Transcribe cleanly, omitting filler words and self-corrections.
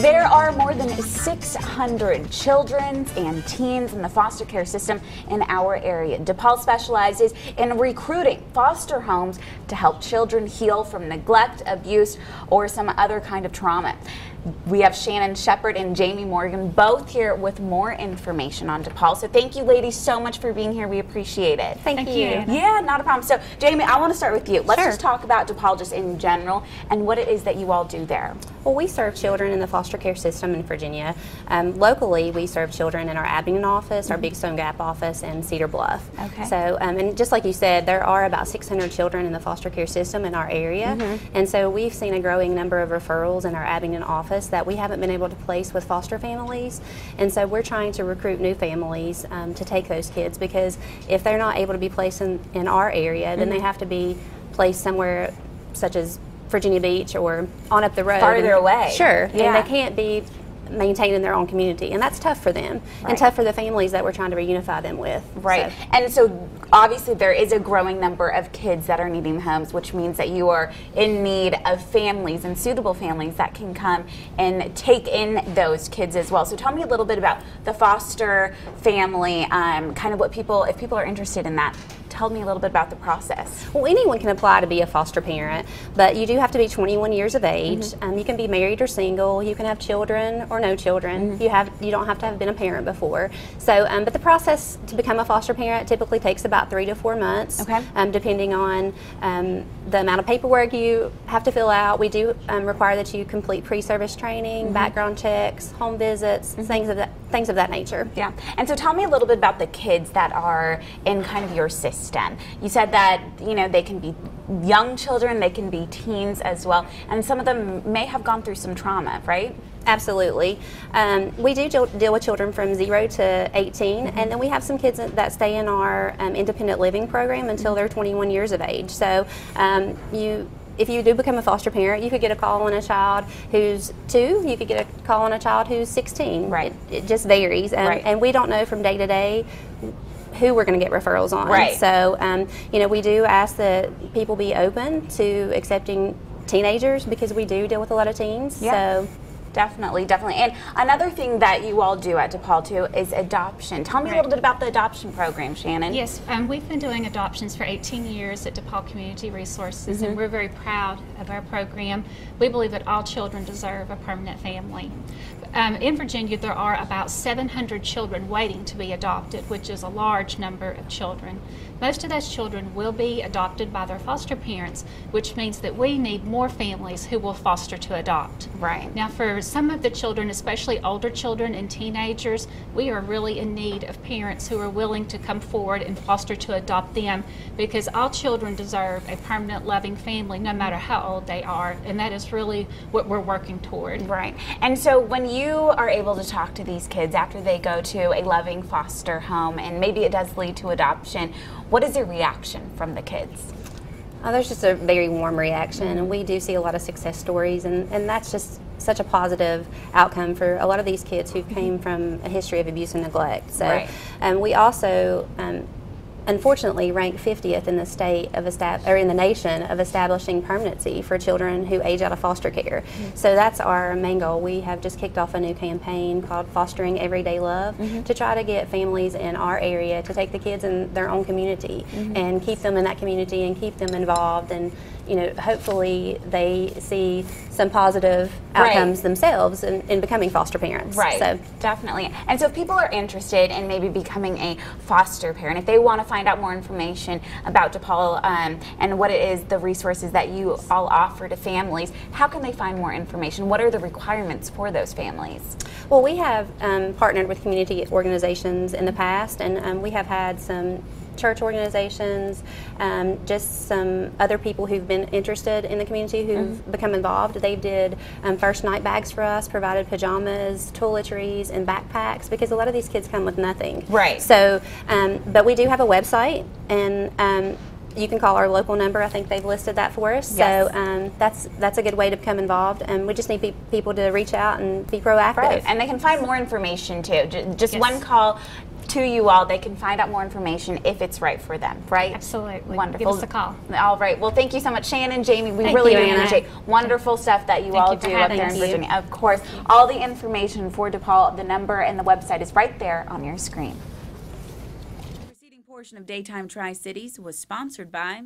There are more than 600 children and teens in the foster care system in our area. DePaul specializes in recruiting foster homes to help children heal from neglect, abuse, or some other kind of trauma. We have Shannon Shepard and Jamie Morgan both here with more information on DePaul. So thank you ladies so much for being here. We appreciate it. Thank you. Yeah, not a problem. So Jamie, I want to start with you. Let's Sure. just talk about DePaul just in general and what it is that you all do there. Well, we serve children in the foster care system in Virginia. Locally, we serve children in our Abingdon office, our Big Stone Gap office, and Cedar Bluff. Okay. So, and just like you said, there are about 600 children in the foster care system in our area. And so we've seen a growing number of referrals in our Abingdon office that we haven't been able to place with foster families. And so we're trying to recruit new families to take those kids, because if they're not able to be placed in our area, then they have to be placed somewhere such as Virginia Beach or on up the road. Farther away. Sure. Yeah. And they can't be maintained in their own community, and that's tough for them, and tough for the families that we're trying to reunify them with. Right. And so obviously there is a growing number of kids that are needing homes, which means that you are in need of families and suitable families that can come and take in those kids as well. So tell me a little bit about the foster family, kind of what people, if people are interested in that, tell me a little bit about the process. Well, anyone can apply to be a foster parent, but you do have to be 21 years of age. You can be married or single. You can have children or no children. You don't have to have been a parent before. So, but the process to become a foster parent typically takes about 3 to 4 months, depending on the amount of paperwork you have to fill out. We do require that you complete pre-service training, background checks, home visits, things of that nature. Yeah. And so tell me a little bit about the kids that are in kind of your system. You said that, you know, they can be young children, they can be teens as well, and some of them may have gone through some trauma, right? Absolutely. We do deal with children from 0 to 18, and then we have some kids that stay in our independent living program until they're 21 years of age. So if you do become a foster parent, you could get a call on a child who's 2, you could get a call on a child who's 16. Right. It just varies, and we don't know from day to day who we're going to get referrals on. Right. So, you know, we do ask that people be open to accepting teenagers, because we do deal with a lot of teens. Yeah. So. Definitely, definitely. And another thing that you all do at DePaul too is adoption. Tell me a little bit about the adoption program, Shannon. Yes, we've been doing adoptions for 18 years at DePaul Community Resources, and we're very proud of our program. We believe that all children deserve a permanent family. In Virginia, there are about 700 children waiting to be adopted, which is a large number of children. Most of those children will be adopted by their foster parents, which means that we need more families who will foster to adopt. Right. Now, for some of the children, especially older children and teenagers, we are really in need of parents who are willing to come forward and foster to adopt them, because all children deserve a permanent, loving family, no matter how old they are, and that is really what we're working toward. Right. And so when you are able to talk to these kids after they go to a loving foster home, and maybe it does lead to adoption, what is your reaction from the kids? Oh, there's just a very warm reaction, and we do see a lot of success stories, and that's just such a positive outcome for a lot of these kids who came from a history of abuse and neglect. So we also unfortunately rank 50th in the state of in the nation of establishing permanency for children who age out of foster care. So that's our main goal. We have just kicked off a new campaign called Fostering Everyday Love to try to get families in our area to take the kids in their own community and keep them in that community and keep them involved, and you know, hopefully they see some positive outcomes themselves in becoming foster parents. Right. So definitely. And so if people are interested in maybe becoming a foster parent, if they want to find out more information about DePaul and what it is, the resources that you all offer to families, how can they find more information? What are the requirements for those families? Well, we have partnered with community organizations in the past, and we have had some church organizations, just some other people who've been interested in the community who've become involved. They did first night bags for us, provided pajamas, toiletries, and backpacks, because a lot of these kids come with nothing. Right. So, but we do have a website, and you can call our local number. I think they've listed that for us. Yes. So that's a good way to become involved, and we just need people to reach out and be proactive. Right. And they can find more information too. Just one call to you all, they can find out more information if it's right for them, right? Absolutely. Wonderful. Give us a call. All right. Well, thank you so much, Shannon, Jamie. We Thank really you, do Anna. appreciate wonderful stuff that you Thank all you for do up having there in us. Virginia. Of course, all the information for DePaul, the number and the website is right there on your screen. The preceding portion of Daytime Tri-Cities was sponsored by